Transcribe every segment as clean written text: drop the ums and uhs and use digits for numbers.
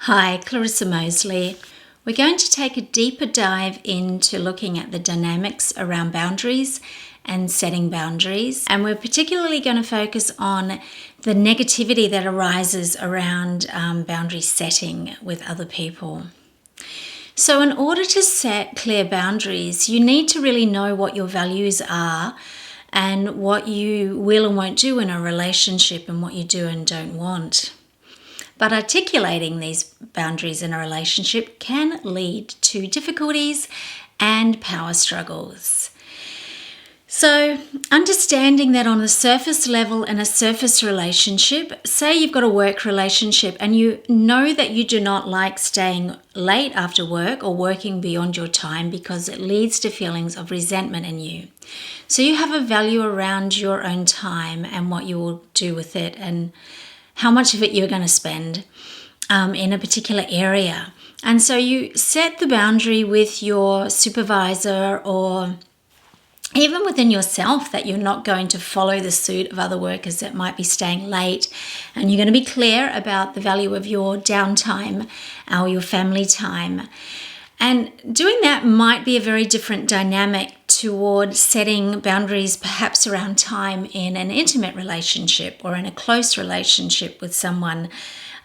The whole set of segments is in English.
Hi, Clarissa Mosley. We're going to take a deeper dive into looking at the dynamics around boundaries and setting boundaries. And we're particularly going to focus on the negativity that arises around boundary setting with other people. So in order to set clear boundaries, you need to really know what your values are and what you will and won't do in a relationship and what you do and don't want. But articulating these boundaries in a relationship can lead to difficulties and power struggles. So understanding that on a surface level in a surface relationship, say you've got a work relationship and you know that you do not like staying late after work or working beyond your time because it leads to feelings of resentment in you. So you have a value around your own time and what you will do with it and how much of it you're going to spend in a particular area. And so you set the boundary with your supervisor or even within yourself that you're not going to follow the suit of other workers that might be staying late, and you're going to be clear about the value of your downtime or your family time. And doing that might be a very different dynamic toward setting boundaries perhaps around time in an intimate relationship or in a close relationship with someone,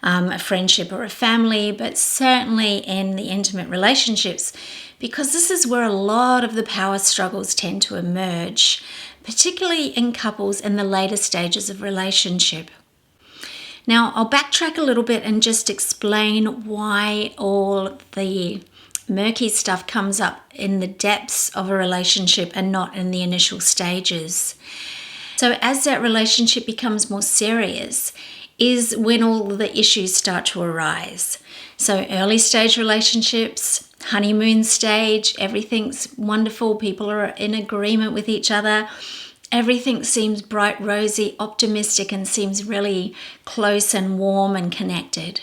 a friendship or a family, but certainly in the intimate relationships, because this is where a lot of the power struggles tend to emerge, particularly in couples in the later stages of relationship. Now, I'll backtrack a little bit and just explain why all the murky stuff comes up in the depths of a relationship and not in the initial stages. So as that relationship becomes more serious is when all the issues start to arise. So early stage relationships, honeymoon stage, everything's wonderful. People are in agreement with each other. Everything seems bright, rosy, optimistic, and seems really close and warm and connected.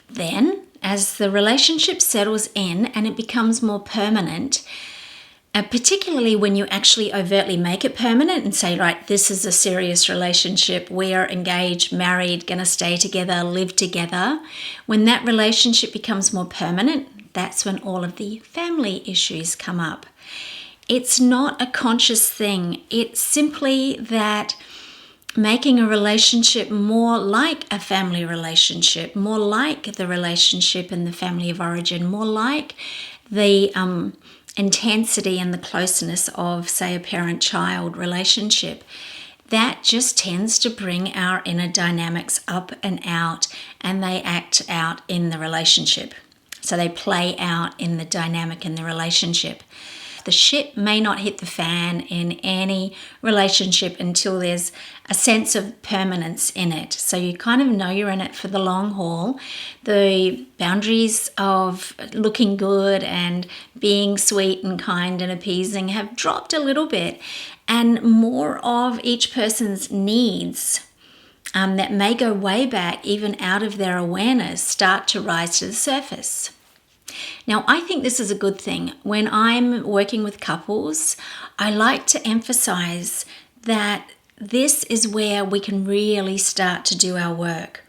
Then, as the relationship settles in and it becomes more permanent, particularly when you actually overtly make it permanent and say, right, this is a serious relationship, we're engaged, married, going to stay together, live together. When that relationship becomes more permanent, that's when all of the family issues come up. It's not a conscious thing. It's simply that making a relationship more like a family relationship, more like the relationship in the family of origin, more like the intensity and the closeness of, say, a parent-child relationship, that just tends to bring our inner dynamics up and out, and they act out in the relationship. So they play out in the dynamic in the relationship. The shit may not hit the fan in any relationship until there's a sense of permanence in it. So you kind of know you're in it for the long haul. The boundaries of looking good and being sweet and kind and appeasing have dropped a little bit, and more of each person's needs that may go way back, even out of their awareness, start to rise to the surface. Now, I think this is a good thing. When I'm working with couples, I like to emphasize that this is where we can really start to do our work.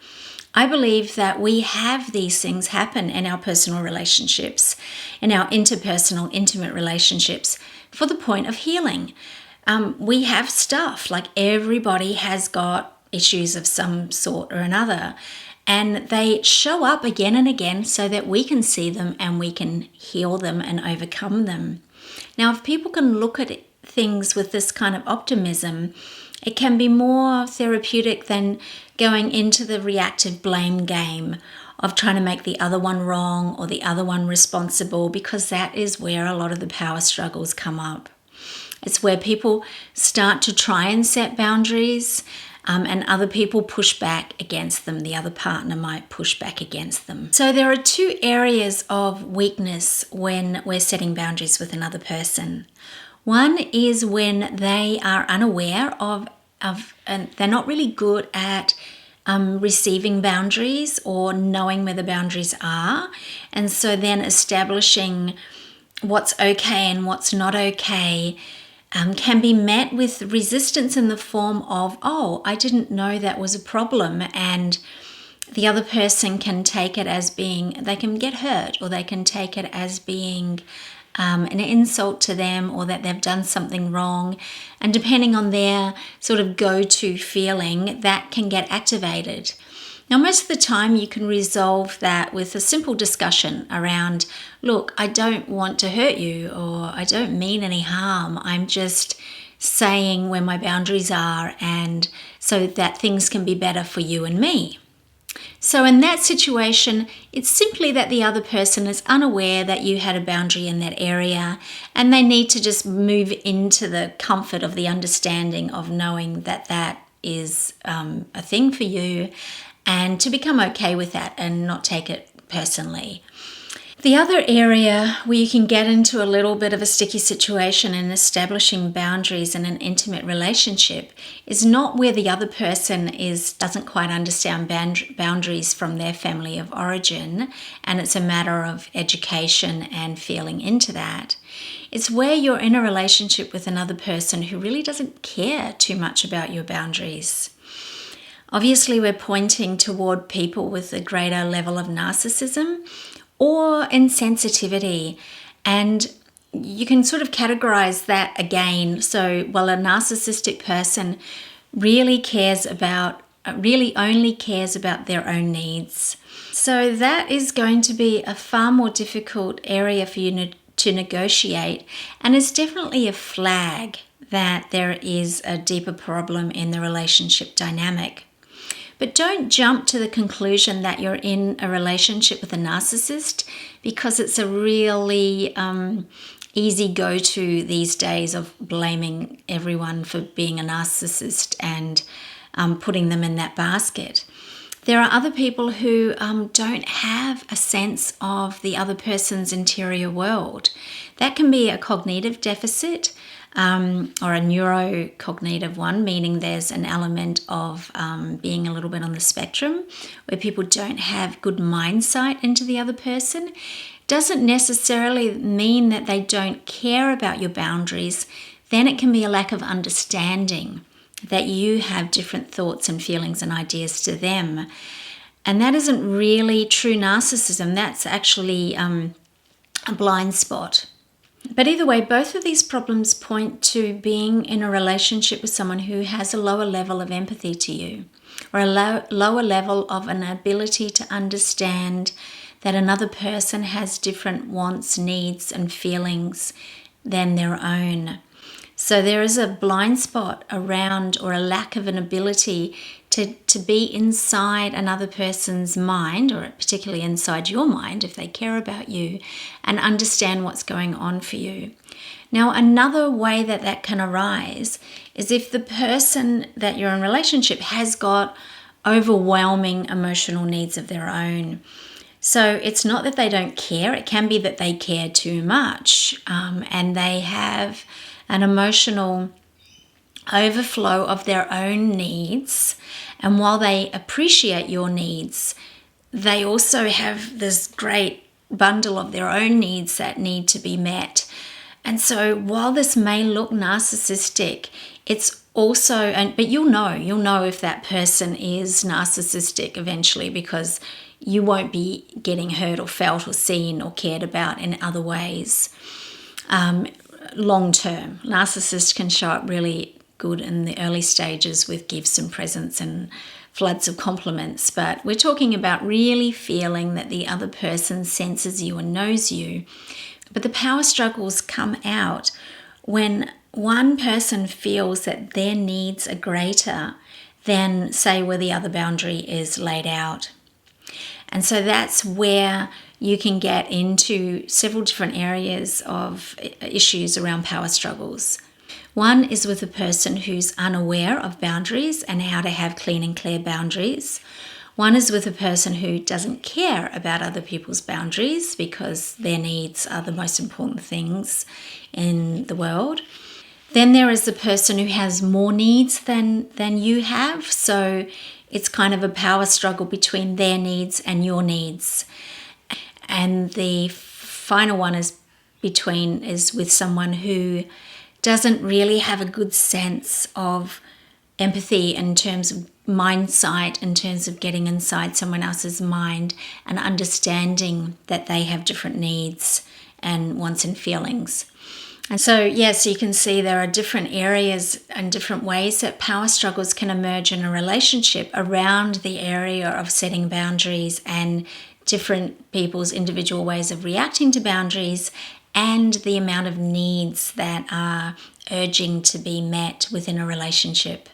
I believe that we have these things happen in our personal relationships, in our interpersonal, intimate relationships, for the point of healing. We have stuff, like everybody has got issues of some sort or another. And they show up again and again so that we can see them and we can heal them and overcome them. Now, if people can look at things with this kind of optimism, it can be more therapeutic than going into the reactive blame game of trying to make the other one wrong or the other one responsible, because that is where a lot of the power struggles come up. It's where people start to try and set boundaries, and other people push back against them. The other partner might push back against them. So there are two areas of weakness when we're setting boundaries with another person. One is when they are unaware of and they're not really good at receiving boundaries or knowing where the boundaries are. And so then establishing what's okay and what's not okay can be met with resistance in the form of, oh, I didn't know that was a problem, and the other person can take it as being, they can get hurt, or they can take it as being an insult to them, or that they've done something wrong. And depending on their sort of go-to feeling, that can get activated. Now, most of the time you can resolve that with a simple discussion around, look, I don't want to hurt you, or I don't mean any harm. I'm just saying where my boundaries are, and so that things can be better for you and me. So in that situation, it's simply that the other person is unaware that you had a boundary in that area, and they need to just move into the comfort of the understanding of knowing that that is a thing for you, and to become okay with that and not take it personally. The other area where you can get into a little bit of a sticky situation in establishing boundaries in an intimate relationship is not where the other person doesn't quite understand boundaries from their family of origin, and it's a matter of education and feeling into that. It's where you're in a relationship with another person who really doesn't care too much about your boundaries. Obviously, we're pointing toward people with a greater level of narcissism or insensitivity, and you can sort of categorize that again. So, well, a narcissistic person really only cares about their own needs. So that is going to be a far more difficult area for you to negotiate, and it's definitely a flag that there is a deeper problem in the relationship dynamic. But don't jump to the conclusion that you're in a relationship with a narcissist, because it's a really easy go-to these days of blaming everyone for being a narcissist and putting them in that basket. There are other people who don't have a sense of the other person's interior world. That can be a cognitive deficit, or a neurocognitive one, meaning there's an element of being a little bit on the spectrum, where people don't have good mind sight into the other person. Doesn't necessarily mean that they don't care about your boundaries. Then it can be a lack of understanding that you have different thoughts and feelings and ideas to them. And that isn't really true narcissism. That's actually a blind spot. But either way, both of these problems point to being in a relationship with someone who has a lower level of empathy to you, or a lower level of an ability to understand that another person has different wants, needs, and feelings than their own. So there is a blind spot around, or a lack of an ability to be inside another person's mind, or particularly inside your mind if they care about you, and understand what's going on for you. Now, another way that can arise is if the person that you're in relationship has got overwhelming emotional needs of their own. So it's not that they don't care, it can be that they care too much, and they have an emotional overflow of their own needs. And while they appreciate your needs, they also have this great bundle of their own needs that need to be met. And so while this may look narcissistic, it's also, but you'll know if that person is narcissistic eventually, because you won't be getting hurt or felt or seen or cared about in other ways. Long term, narcissists can show up really good in the early stages with gifts and presents and floods of compliments, but we're talking about really feeling that the other person senses you and knows you. But the power struggles come out when one person feels that their needs are greater than, say, where the other boundary is laid out. And so that's where you can get into several different areas of issues around power struggles. One is with a person who's unaware of boundaries and how to have clean and clear boundaries. One is with a person who doesn't care about other people's boundaries because their needs are the most important things in the world. Then there is the person who has more needs than you have. So it's kind of a power struggle between their needs and your needs. And the final one is with someone who doesn't really have a good sense of empathy in terms of mindsight, in terms of getting inside someone else's mind and understanding that they have different needs and wants and feelings. And so, yes, you can see there are different areas and different ways that power struggles can emerge in a relationship around the area of setting boundaries and different people's individual ways of reacting to boundaries and the amount of needs that are urging to be met within a relationship.